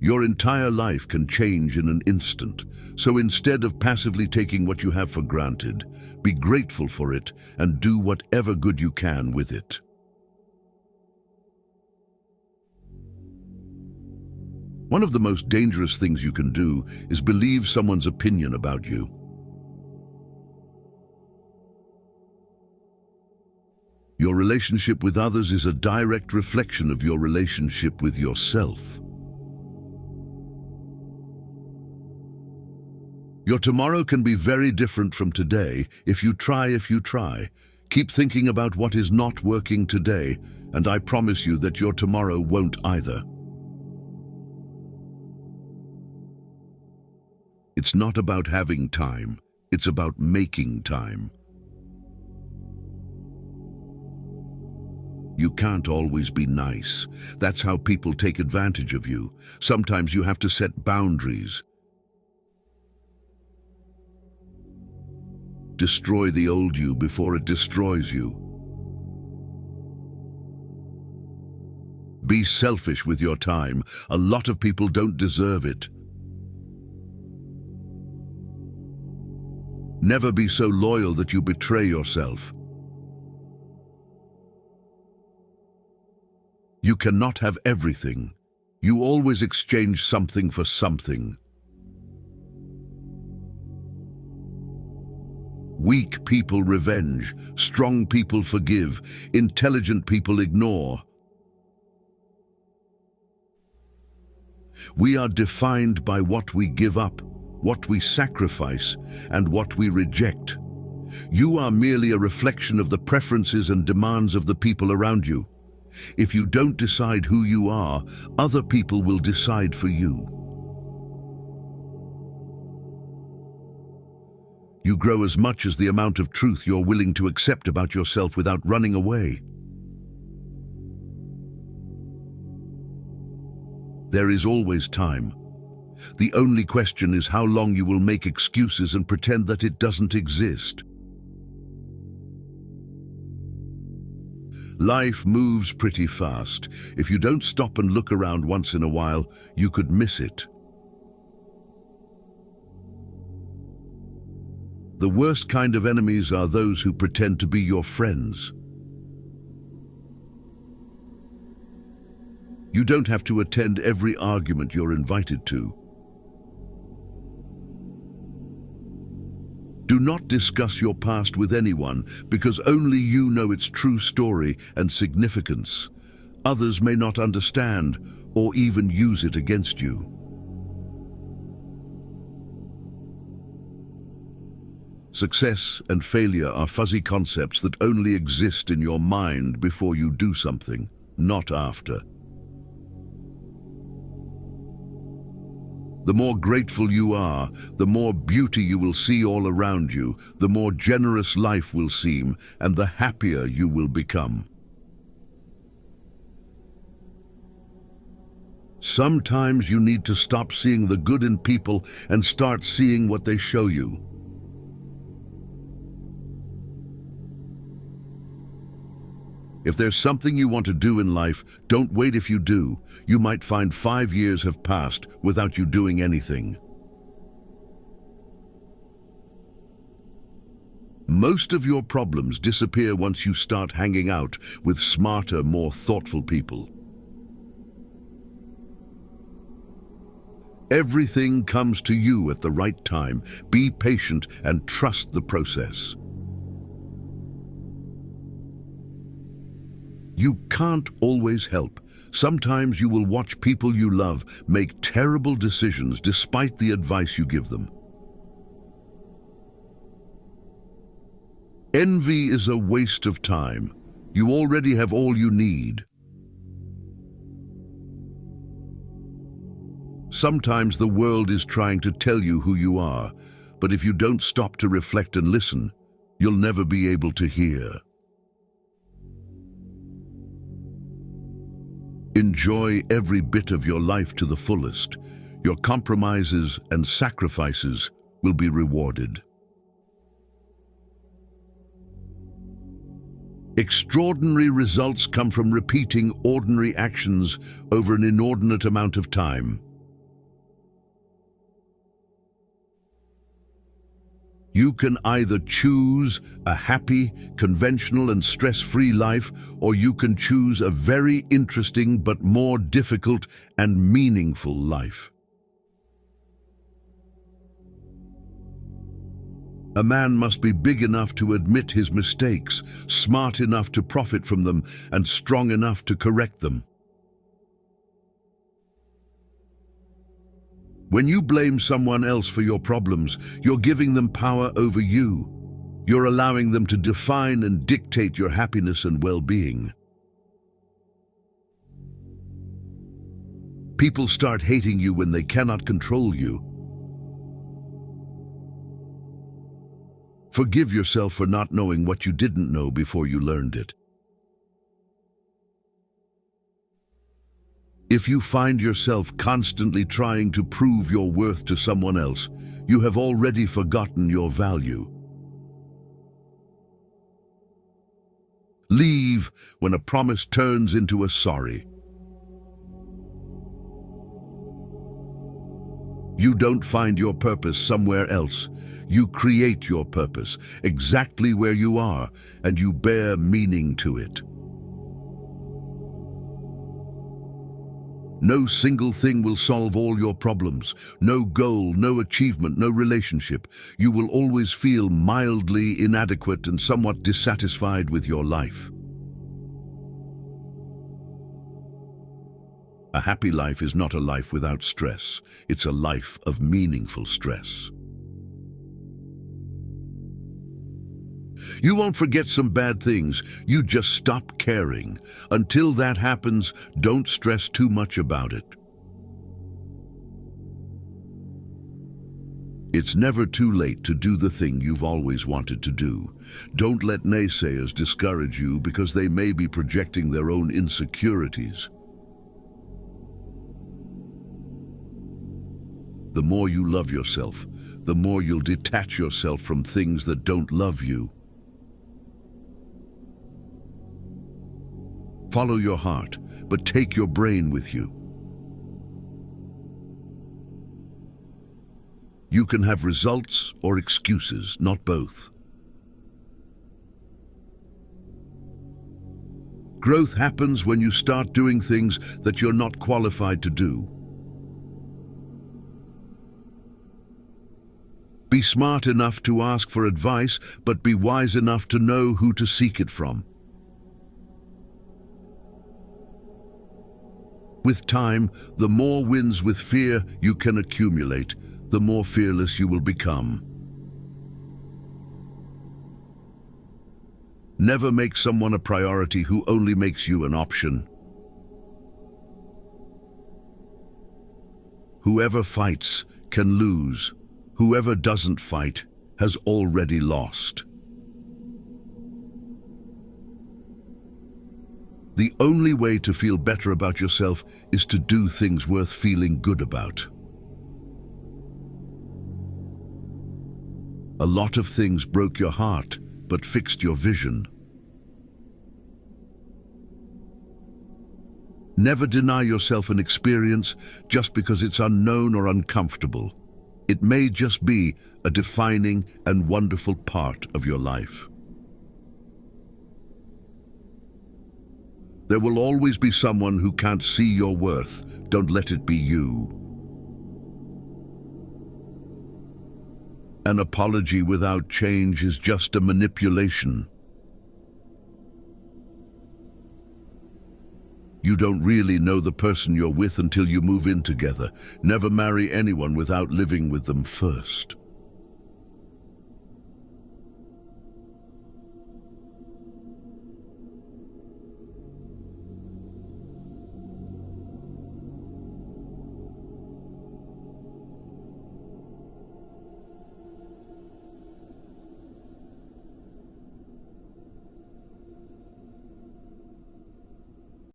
Your entire life can change in an instant, so instead of passively taking what you have for granted, be grateful for it and do whatever good you can with it. One of the most dangerous things you can do is believe someone's opinion about you. Your relationship with others is a direct reflection of your relationship with yourself. Your tomorrow can be very different from today if you try. Keep thinking about what is not working today, and I promise you that your tomorrow won't either. It's not about having time, it's about making time. You can't always be nice. That's how people take advantage of you. Sometimes you have to set boundaries. Destroy the old you before it destroys you. Be selfish with your time. A lot of people don't deserve it. Never be so loyal that you betray yourself. You cannot have everything. You always exchange something for something. Weak people revenge, strong people forgive, intelligent people ignore. We are defined by what we give up, what we sacrifice, and what we reject. You are merely a reflection of the preferences and demands of the people around you. If you don't decide who you are, other people will decide for you. You grow as much as the amount of truth you're willing to accept about yourself without running away. There is always time. The only question is how long you will make excuses and pretend that it doesn't exist. Life moves pretty fast. If you don't stop and look around once in a while, you could miss it. The worst kind of enemies are those who pretend to be your friends. You don't have to attend every argument you're invited to. Do not discuss your past with anyone, because only you know its true story and significance. Others may not understand or even use it against you. Success and failure are fuzzy concepts that only exist in your mind before you do something, not after. The more grateful you are, the more beauty you will see all around you, the more generous life will seem, and the happier you will become. Sometimes you need to stop seeing the good in people and start seeing what they show you. If there's something you want to do in life, don't wait. If you do, you might find 5 years have passed without you doing anything. Most of your problems disappear once you start hanging out with smarter, more thoughtful people. Everything comes to you at the right time. Be patient and trust the process. You can't always help. Sometimes you will watch people you love make terrible decisions despite the advice you give them. Envy is a waste of time. You already have all you need. Sometimes the world is trying to tell you who you are, but if you don't stop to reflect and listen, you'll never be able to hear. Enjoy every bit of your life to the fullest. Your compromises and sacrifices will be rewarded. Extraordinary results come from repeating ordinary actions over an inordinate amount of time. You can either choose a happy, conventional and stress-free life, or you can choose a very interesting but more difficult and meaningful life. A man must be big enough to admit his mistakes, smart enough to profit from them, and strong enough to correct them. When you blame someone else for your problems, you're giving them power over you. You're allowing them to define and dictate your happiness and well-being. People start hating you when they cannot control you. Forgive yourself for not knowing what you didn't know before you learned it. If you find yourself constantly trying to prove your worth to someone else, you have already forgotten your value. Leave when a promise turns into a sorry. You don't find your purpose somewhere else. You create your purpose exactly where you are, and you bear meaning to it. No single thing will solve all your problems. No goal, no achievement, no relationship. You will always feel mildly inadequate and somewhat dissatisfied with your life. A happy life is not a life without stress. It's a life of meaningful stress. You won't forget some bad things. You just stop caring. Until that happens, don't stress too much about it. It's never too late to do the thing you've always wanted to do. Don't let naysayers discourage you because they may be projecting their own insecurities. The more you love yourself, the more you'll detach yourself from things that don't love you. Follow your heart, but take your brain with you. You can have results or excuses, not both. Growth happens when you start doing things that you're not qualified to do. Be smart enough to ask for advice, but be wise enough to know who to seek it from. With time, the more wins with fear you can accumulate, the more fearless you will become. Never make someone a priority who only makes you an option. Whoever fights can lose. Whoever doesn't fight has already lost. The only way to feel better about yourself is to do things worth feeling good about. A lot of things broke your heart, but fixed your vision. Never deny yourself an experience just because it's unknown or uncomfortable. It may just be a defining and wonderful part of your life. There will always be someone who can't see your worth. Don't let it be you. An apology without change is just a manipulation. You don't really know the person you're with until you move in together. Never marry anyone without living with them first.